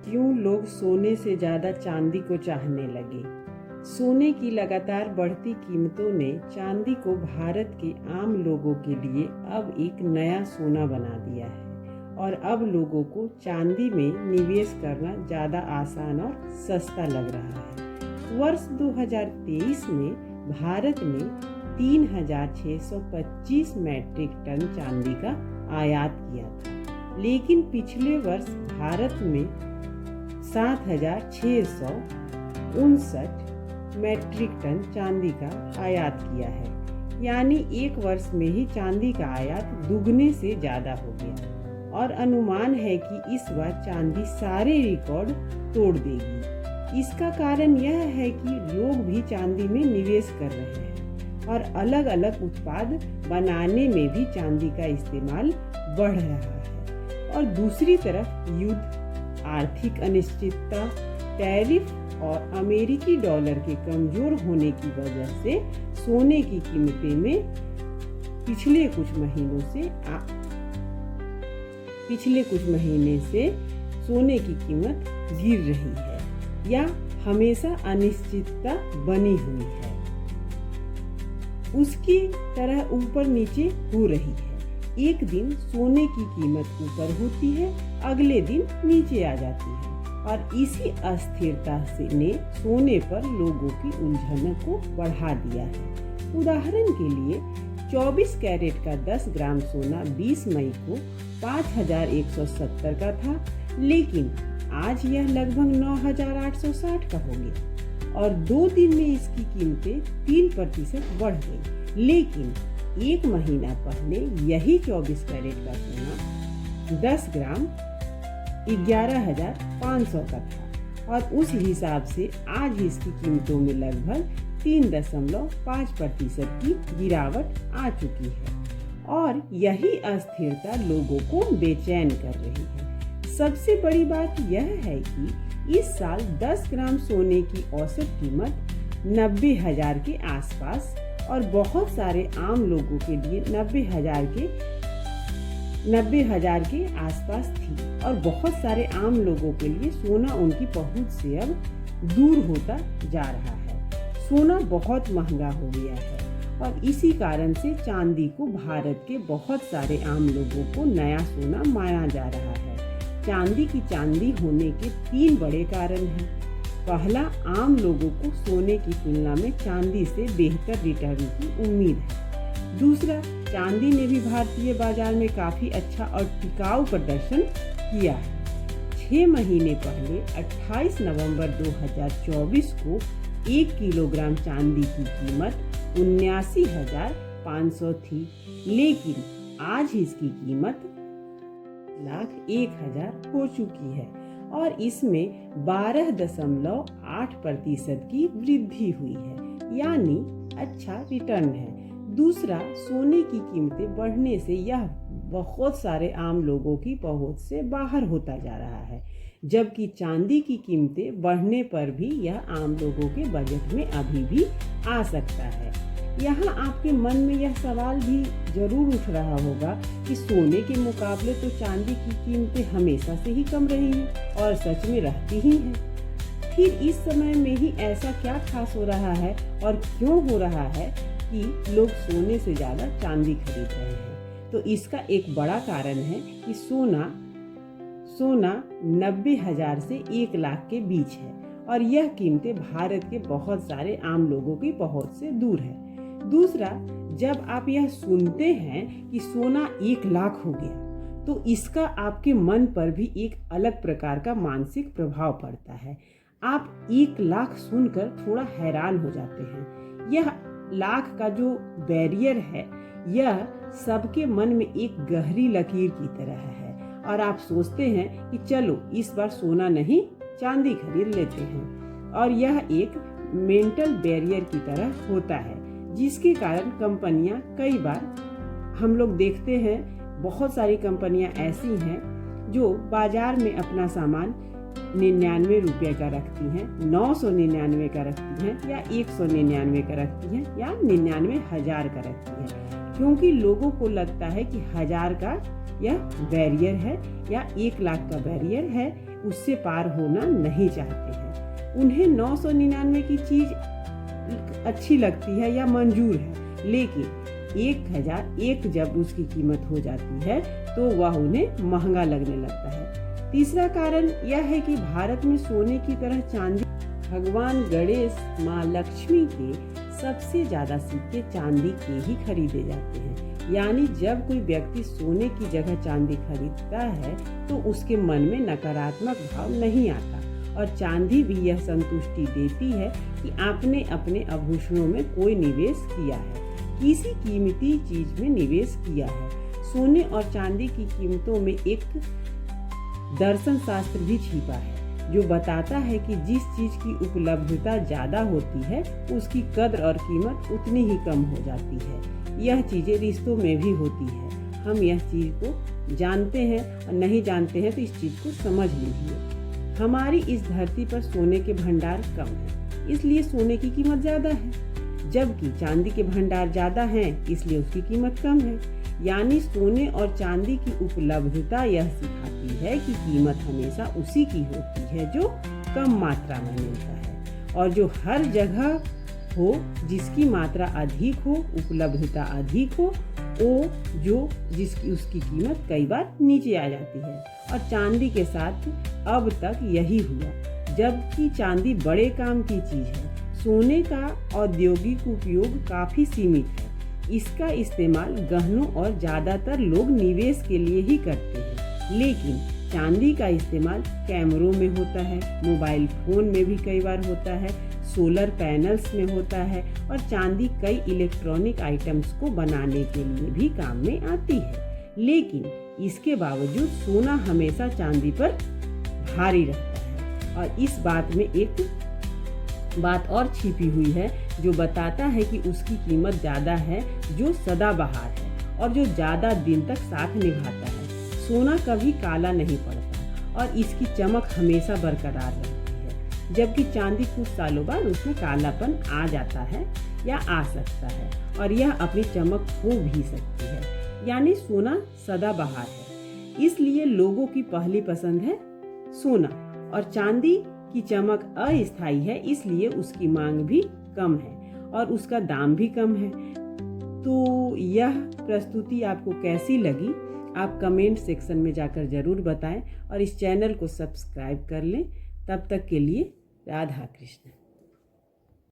क्यों लोग सोने से ज़्यादा चांदी को चाहने लगे। सोने की लगातार बढ़ती कीमतों ने चांदी को भारत के आम लोगों के लिए अब एक नया सोना बना दिया है और अब लोगों को चांदी में निवेश करना ज़्यादा आसान और सस्ता लग रहा है। वर्ष 2023 में भारत ने 3,625 मैट्रिक टन चांदी का आयात किया था, लेकिन पिछले वर्ष भारत में 7,659 मैट्रिक टन चांदी का आयात किया है। यानी एक वर्ष में ही चांदी का आयात दुगने से ज़्यादा हो गया और अनुमान है कि इस बार चांदी सारे रिकॉर्ड तोड़ देगी। इसका कारण यह है कि लोग भी चांदी में निवेश कर रहे हैं और अलग अलग उत्पाद बनाने में भी चांदी का इस्तेमाल बढ़ रहा है। और दूसरी तरफ युद्ध, आर्थिक अनिश्चितता, टैरिफ और अमेरिकी डॉलर के कमजोर होने की वजह से सोने की कीमतें में पिछले कुछ महीने से सोने की कीमत गिर रही है या हमेशा अनिश्चितता बनी हुई है, उसकी तरह ऊपर नीचे हो रही है। एक दिन सोने की कीमत ऊपर होती है, अगले दिन नीचे आ जाती है और इसी अस्थिरता ने सोने पर लोगों की उलझनों को बढ़ा दिया है। उदाहरण के लिए 24 कैरेट का 10 ग्राम सोना 20 मई को 5,170 का था, लेकिन आज यह लगभग 9,860 का हो गया और 2 दिन में इसकी कीमतें 3% बढ़ गई। लेकिन एक महीना पहले यही 24 कैरेट का सोना 10 ग्राम 11,500 का था और उस हिसाब से आज इसकी कीमतों में लगभग 3.5% की गिरावट आ चुकी है और यही अस्थिरता लोगों को बेचैन कर रही है। सबसे बड़ी बात यह है कि इस साल 10 ग्राम सोने की औसत कीमत 90,000 के आसपास और बहुत सारे आम लोगों के लिए 90,000 के आसपास थी और बहुत सारे आम लोगों के लिए सोना उनकी पहुंच से अब दूर होता जा रहा है। सोना बहुत महंगा हो गया है और इसी कारण से चांदी को भारत के बहुत सारे आम लोगों को नया सोना माना जा रहा है। चांदी की चांदी होने के 3 बड़े कारण हैं। पहला, आम लोगों को सोने की तुलना में चांदी से बेहतर रिटर्न की उम्मीद है। दूसरा, चांदी ने भी भारतीय बाजार में काफी अच्छा और टिकाऊ प्रदर्शन किया है। 6 महीने पहले 28 नवंबर 2024 को 1 किलोग्राम चांदी की कीमत 79,500 थी, लेकिन आज इसकी कीमत 1,01,000 हो चुकी है और इसमें 12.8% की वृद्धि हुई है, यानी अच्छा रिटर्न है। दूसरा, सोने की कीमतें बढ़ने से यह बहुत सारे आम लोगों की पहुंच से बाहर होता जा रहा है, जबकि चांदी की कीमतें बढ़ने पर भी यह आम लोगों के बजट में अभी भी आ सकता है। यहाँ आपके मन में यह सवाल भी जरूर उठ रहा होगा कि सोने के मुकाबले तो चांदी की कीमतें हमेशा से ही कम रही हैं और सच में रहती ही हैं। फिर इस समय में ही ऐसा क्या खास हो रहा है और क्यों हो रहा है कि लोग सोने से ज़्यादा चांदी खरीद रहे हैं? तो इसका एक बड़ा कारण है कि सोना 90,000 से 1 लाख के बीच है और यह कीमतें भारत के बहुत सारे आम लोगों की पहुंच से दूर है। दूसरा, जब आप यह सुनते हैं कि सोना 1 लाख हो गया तो इसका आपके मन पर भी एक अलग प्रकार का मानसिक प्रभाव पड़ता है। आप 1 लाख सुनकर थोड़ा हैरान हो जाते हैं। यह लाख का जो बैरियर है यह सबके मन में एक गहरी लकीर की तरह है और आप सोचते हैं कि चलो इस बार सोना नहीं चांदी खरीद लेते हैं और यह एक मेंटल बैरियर की तरह होता है, जिसके कारण कंपनियां कई बार हम लोग देखते हैं बहुत सारी कंपनियां ऐसी हैं जो बाजार में अपना सामान 99 रुपये का रखती हैं, 999 का रखती हैं या 199 का रखती हैं या 99,000 का रखती हैं, क्योंकि लोगों को लगता है कि 1000 का यह बैरियर है या 1 लाख का बैरियर है, उससे पार होना नहीं चाहते हैं। उन्हें 999 की चीज अच्छी लगती है या मंजूर है, लेकिन 1001 जब उसकी कीमत हो जाती है तो वह उन्हें महंगा लगने लगता है। तीसरा कारण यह है कि भारत में सोने की तरह चांदी, भगवान गणेश, माँ लक्ष्मी के सबसे ज्यादा सिक्के चांदी के ही खरीदे जाते हैं। यानी जब कोई व्यक्ति सोने की जगह चांदी खरीदता है तो उसके मन में नकारात्मक भाव नहीं आता, और चांदी भी यह संतुष्टि देती है कि आपने अपने आभूषणों में कोई निवेश किया है, किसी कीमती चीज में निवेश किया है। सोने और चांदी की कीमतों में एक दर्शन शास्त्र भी छिपा है जो बताता है कि जिस चीज की उपलब्धता ज्यादा होती है उसकी कद्र और कीमत उतनी ही कम हो जाती है। यह चीजें रिश्तों में भी होती है। हम यह चीज को जानते हैं और नहीं जानते हैं तो इस चीज को समझ लीजिए। हमारी इस धरती पर सोने के भंडार कम है, इसलिए सोने की कीमत ज्यादा है, जबकि चांदी के भंडार ज्यादा हैं, इसलिए उसकी कीमत कम है। यानी सोने और चांदी की उपलब्धता यह सिखाती है कि कीमत हमेशा उसी की होती है जो कम मात्रा में मिलता है, और जो हर जगह हो, जिसकी मात्रा अधिक हो, उपलब्धता अधिक हो, जिसकी उसकी कीमत कई बार नीचे आ जाती है। और चांदी के साथ अब तक यही हुआ, जबकि चांदी बड़े काम की चीज है। सोने का औद्योगिक उपयोग काफी सीमित है। इसका इस्तेमाल गहनों और ज्यादातर लोग निवेश के लिए ही करते हैं, लेकिन चांदी का इस्तेमाल कैमरों में होता है, मोबाइल फोन में भी कई बार होता है, सोलर पैनल्स में होता है, और चांदी कई इलेक्ट्रॉनिक आइटम्स को बनाने के लिए भी काम में आती है। लेकिन इसके बावजूद सोना हमेशा चांदी पर भारी रहता है, और इस बात में एक बात और छिपी हुई है जो बताता है कि उसकी कीमत ज्यादा है, जो सदाबहार है और जो ज्यादा दिन तक साथ निभाता है। सोना कभी काला नहीं पड़ता और इसकी चमक हमेशा बरकरार रहती है, जबकि चांदी कुछ सालों बाद उसमें कालापन आ जाता है या आ सकता है, और यह अपनी चमक खो भी सकती है। यानी सोना सदाबहार है, इसलिए लोगों की पहली पसंद है सोना, और चांदी की चमक अस्थायी है, इसलिए उसकी मांग भी कम है और उसका दाम भी कम है। तो यह प्रस्तुति आपको कैसी लगी आप कमेंट सेक्शन में जाकर जरूर बताएं, और इस चैनल को सब्सक्राइब कर लें। तब तक के लिए राधा कृष्ण।